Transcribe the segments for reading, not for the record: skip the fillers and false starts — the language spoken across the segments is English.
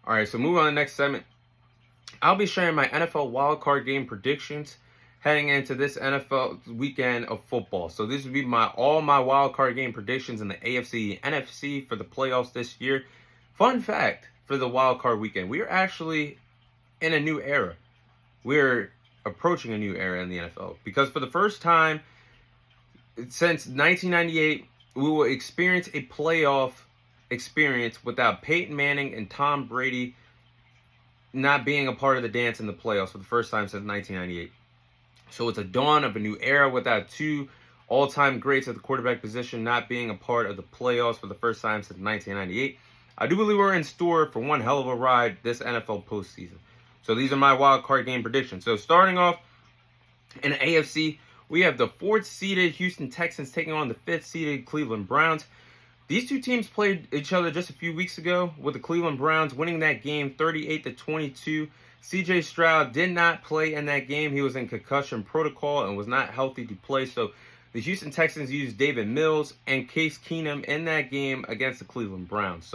All right, so moving on to the next segment. I'll be sharing my NFL wildcard game predictions heading into this NFL weekend of football. So this would be all my wildcard game predictions in the AFC, NFC for the playoffs this year. Fun fact for the wildcard weekend, we are actually in a new era. We're approaching a new era in the NFL because for the first time since 1998, we will experience a playoff experience without Peyton Manning and Tom Brady not being a part of the dance in the playoffs for the first time since 1998. So it's a dawn of a new era without two all-time greats at the quarterback position not being a part of the playoffs for the first time since 1998. I do believe we're in store for one hell of a ride this NFL postseason. So these are my wild card game predictions. So starting off in the AFC, we have the 4th-seeded Houston Texans taking on the 5th-seeded Cleveland Browns. These two teams played each other just a few weeks ago, with the Cleveland Browns winning that game 38-22. CJ Stroud did not play in that game. He was in concussion protocol and was not healthy to play. So the Houston Texans used David Mills and Case Keenum in that game against the Cleveland Browns.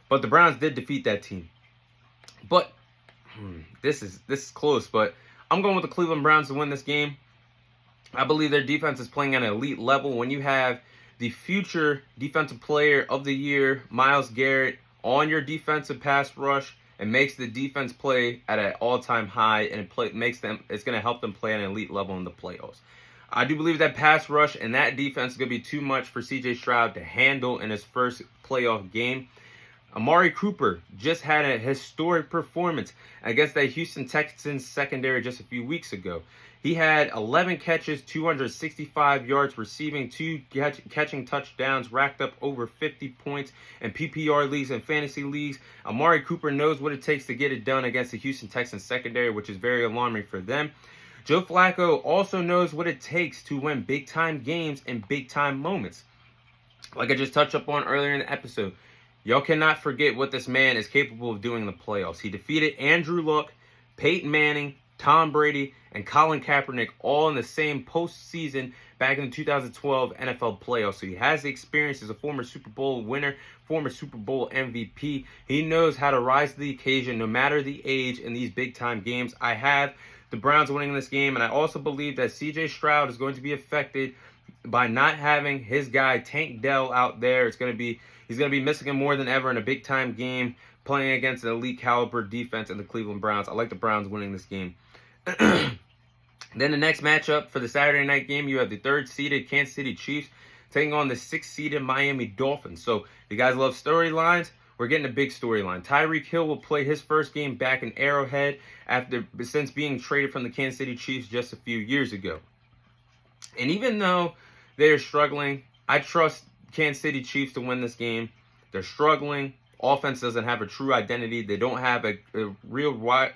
But the Browns did defeat that team. But this is close, but I'm going with the Cleveland Browns to win this game. I believe their defense is playing at an elite level. When you have the future defensive player of the year, Myles Garrett, on your defensive pass rush, and makes the defense play at an all-time high, and it's going to help them play at an elite level in the playoffs. I do believe that pass rush and that defense is going to be too much for CJ Stroud to handle in his first playoff game. Amari Cooper just had a historic performance against that Houston Texans secondary just a few weeks ago. He had 11 catches, 265 yards receiving, 2 catching touchdowns, racked up over 50 points in PPR leagues and fantasy leagues. Amari Cooper knows what it takes to get it done against the Houston Texans secondary, which is very alarming for them. Joe Flacco also knows what it takes to win big-time games in big-time moments. Like I just touched up on earlier in the episode, y'all cannot forget what this man is capable of doing in the playoffs. He defeated Andrew Luck, Peyton Manning, Tom Brady, and Colin Kaepernick all in the same postseason back in the 2012 NFL playoffs. So he has the experience as a former Super Bowl winner, former Super Bowl MVP. He knows how to rise to the occasion no matter the age in these big-time games. I have the Browns winning this game, and I also believe that CJ Stroud is going to be affected by not having his guy Tank Dell out there. He's going to be missing him more than ever in a big-time game, playing against an elite caliber defense in the Cleveland Browns. I like the Browns winning this game. Then the next matchup for the Saturday night game, you have the 3rd-seeded Kansas City Chiefs taking on the 6th-seeded Miami Dolphins. So if you guys love storylines, we're getting a big storyline. Tyreek Hill will play his first game back in Arrowhead since being traded from the Kansas City Chiefs just a few years ago. And even though they're struggling, I trust Kansas City Chiefs to win this game. They're struggling. Offense doesn't have a true identity. They don't have a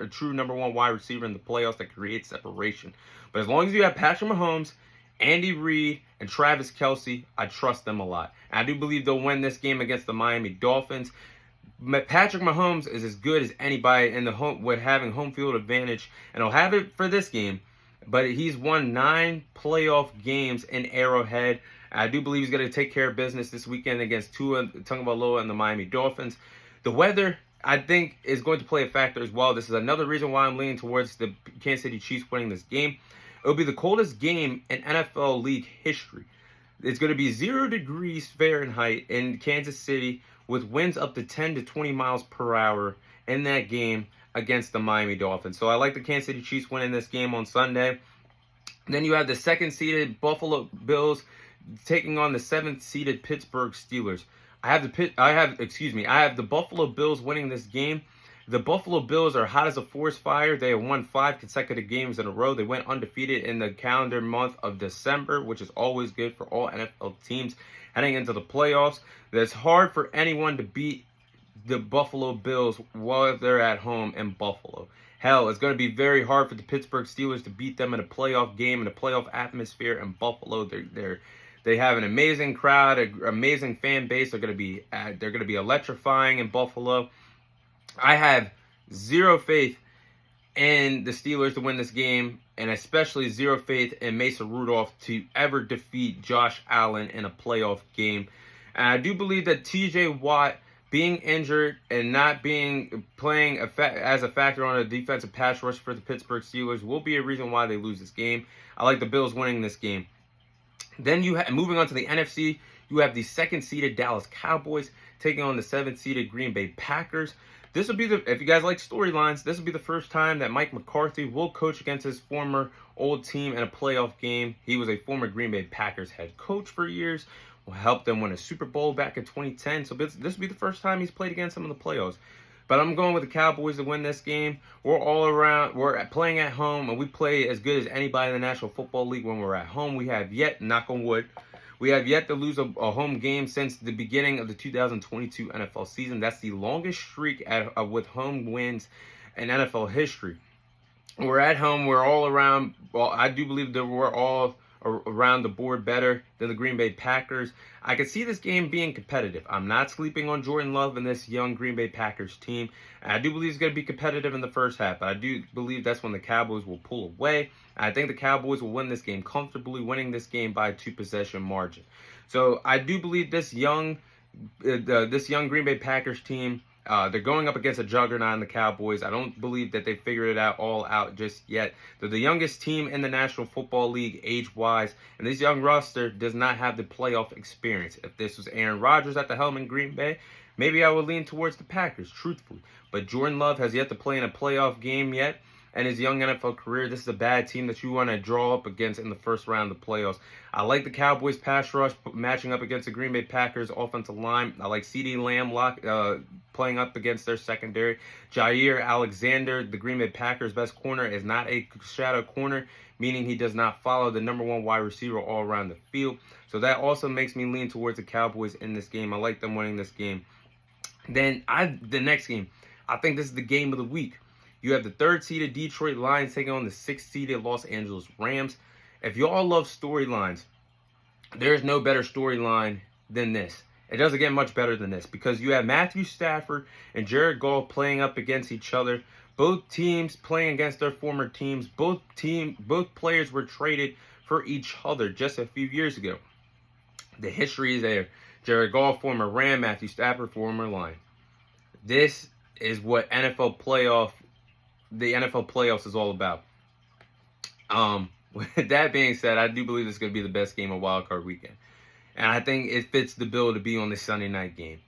true number one wide receiver in the playoffs that creates separation. But as long as you have Patrick Mahomes, Andy Reid, and Travis Kelce, I trust them a lot. And I do believe they'll win this game against the Miami Dolphins. Patrick Mahomes is as good as anybody in the with having home field advantage, and he'll have it for this game. But he's won 9 playoff games in Arrowhead. I do believe he's going to take care of business this weekend against Tua Tagovailoa and the Miami Dolphins. The weather, I think, is going to play a factor as well. This is another reason why I'm leaning towards the Kansas City Chiefs winning this game. It'll be the coldest game in NFL league history. It's going to be 0 degrees Fahrenheit in Kansas City with winds up to 10 to 20 miles per hour in that game against the Miami Dolphins. So I like the Kansas City Chiefs winning this game on Sunday. Then you have the 2nd-seeded Buffalo Bills taking on the 7th-seeded Pittsburgh Steelers. I have the Buffalo Bills winning this game. The Buffalo Bills are hot as a forest fire. They have won 5 consecutive games in a row. They went undefeated in the calendar month of December, which is always good for all NFL teams heading into the playoffs. It's hard for anyone to beat the Buffalo Bills while they're at home in Buffalo. Hell, it's going to be very hard for the Pittsburgh Steelers to beat them in a playoff game, in a playoff atmosphere in Buffalo. They have an amazing crowd, an amazing fan base. They're going to be electrifying in Buffalo. I have zero faith in the Steelers to win this game, and especially zero faith in Mason Rudolph to ever defeat Josh Allen in a playoff game. And I do believe that TJ Watt being injured and not being playing as a factor on a defensive pass rush for the Pittsburgh Steelers will be a reason why they lose this game. I like the Bills winning this game. Then moving on to the NFC, you have the second-seeded Dallas Cowboys taking on the seventh-seeded Green Bay Packers. This will be if you guys like storylines, this will be the first time that Mike McCarthy will coach against his former old team in a playoff game. He was a former Green Bay Packers head coach for years, helped them win a Super Bowl back in 2010. So this will be the first time he's played against them in the playoffs. But I'm going with the Cowboys to win this game. We're playing at home, and we play as good as anybody in the National Football League when we're at home. We have yet, knock on wood, we have yet to lose a home game since the beginning of the 2022 NFL season. That's the longest streak with home wins in NFL history. We're at home. We're all around. Well, I do believe that we're all around the board better than the Green Bay Packers. I could see this game being competitive. I'm not sleeping on Jordan Love and this young Green Bay Packers team. And I do believe it's going to be competitive in the first half. But I do believe that's when the Cowboys will pull away. I think the Cowboys will win this game comfortably, winning this game by a 2-possession margin. So I do believe this young Green Bay Packers team, they're going up against a juggernaut in the Cowboys. I don't believe that they figured it all out just yet. They're the youngest team in the National Football League age-wise, and this young roster does not have the playoff experience. If this was Aaron Rodgers at the helm in Green Bay, maybe I would lean towards the Packers, truthfully. But Jordan Love has yet to play in a playoff game yet. And his young NFL career, this is a bad team that you want to draw up against in the first round of the playoffs. I like the Cowboys pass rush matching up against the Green Bay Packers offensive line. I like CeeDee Lamb playing up against their secondary. Jaire Alexander, the Green Bay Packers' best corner, is not a shadow corner, meaning he does not follow the number one wide receiver all around the field. So that also makes me lean towards the Cowboys in this game. I like them winning this game. Then the next game, I think this is the game of the week. You have the third-seeded Detroit Lions taking on the sixth-seeded Los Angeles Rams. If you all love storylines, there's no better storyline than this. It doesn't get much better than this because you have Matthew Stafford and Jared Goff playing up against each other. Both teams playing against their former teams. Both players were traded for each other just a few years ago. The history is there. Jared Goff, former Ram. Matthew Stafford, former Lion. This is what the NFL playoffs is all about. With that being said, I do believe this is going to be the best game of Wild Card Weekend. And I think it fits the bill to be on this Sunday night game.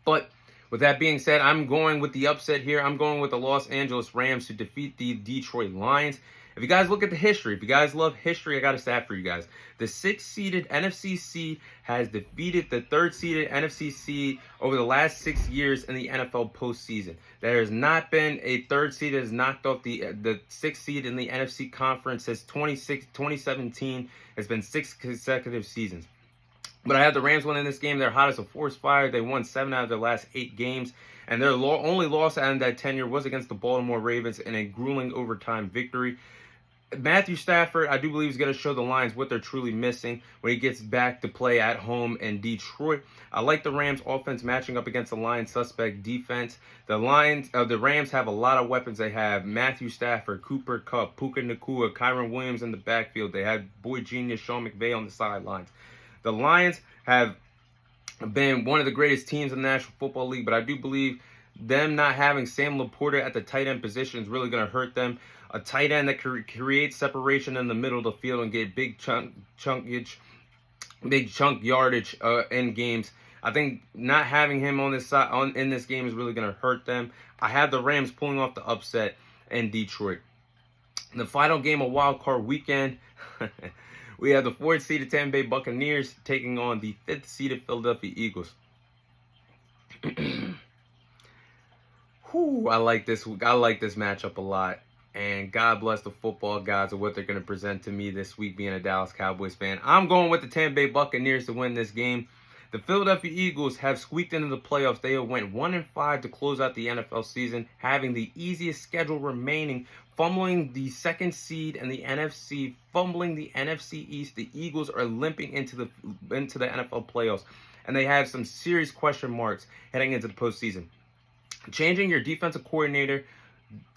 But with that being said, I'm going with the upset here. I'm going with the Los Angeles Rams to defeat the Detroit Lions. If you guys look at the history, if you guys love history, I got a stat for you guys. The 6th-seeded NFC seed has defeated the 3rd-seeded NFC seed over the last 6 years in the NFL postseason. There has not been a 3rd seed that has knocked off the 6th seed in the NFC conference since 2017. It's been 6 consecutive seasons. But I have the Rams winning this game. They're hot as a forest fire. They won 7 out of their last 8 games. And their only loss out of that tenure was against the Baltimore Ravens in a grueling overtime victory. Matthew Stafford, I do believe, is going to show the Lions what they're truly missing when he gets back to play at home in Detroit. I like the Rams offense matching up against the Lions suspect defense. The Rams have a lot of weapons. They have Matthew Stafford, Cooper Kupp, Puka Nacua, Kyren Williams in the backfield. They have boy genius Sean McVay on the sidelines. The Lions have been one of the greatest teams in the National Football League, but I do believe them not having Sam Laporta at the tight end position is really going to hurt them. A tight end that creates separation in the middle of the field and get big chunk yardage in games. I think not having him on this side in this game is really going to hurt them. I have the Rams pulling off the upset in Detroit. The final game of Wild Card Weekend, we have the 4th-seeded Tampa Bay Buccaneers taking on the 5th-seeded Philadelphia Eagles. I like this matchup a lot. And God bless the football gods of what they're going to present to me this week being a Dallas Cowboys fan. I'm going with the Tampa Bay Buccaneers to win this game. The Philadelphia Eagles have squeaked into the playoffs. They have went 1-5 to close out the NFL season, having the easiest schedule remaining, fumbling the 2nd seed in the NFC, fumbling the NFC East. The Eagles are limping into the NFL playoffs, and they have some serious question marks heading into the postseason. Changing your defensive coordinator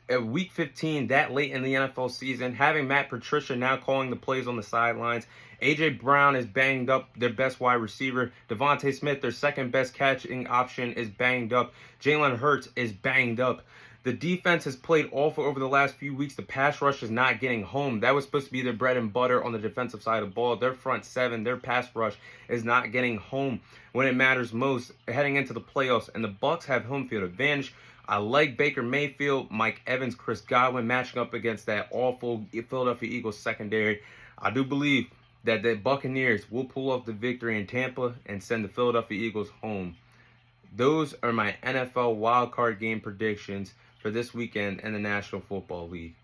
at week 15, that late in the NFL season, having Matt Patricia now calling the plays on the sidelines. A.J. Brown is banged up, their best wide receiver. Devontae Smith, their second best catching option, is banged up. Jalen Hurts is banged up. The defense has played awful over the last few weeks. The pass rush is not getting home. That was supposed to be their bread and butter on the defensive side of the ball. Their front seven, their pass rush is not getting home when it matters most heading into the playoffs. And the Bucs have home field advantage. I like Baker Mayfield, Mike Evans, Chris Godwin matching up against that awful Philadelphia Eagles secondary. I do believe that the Buccaneers will pull off the victory in Tampa and send the Philadelphia Eagles home. Those are my NFL wildcard game predictions for this weekend in the National Football League.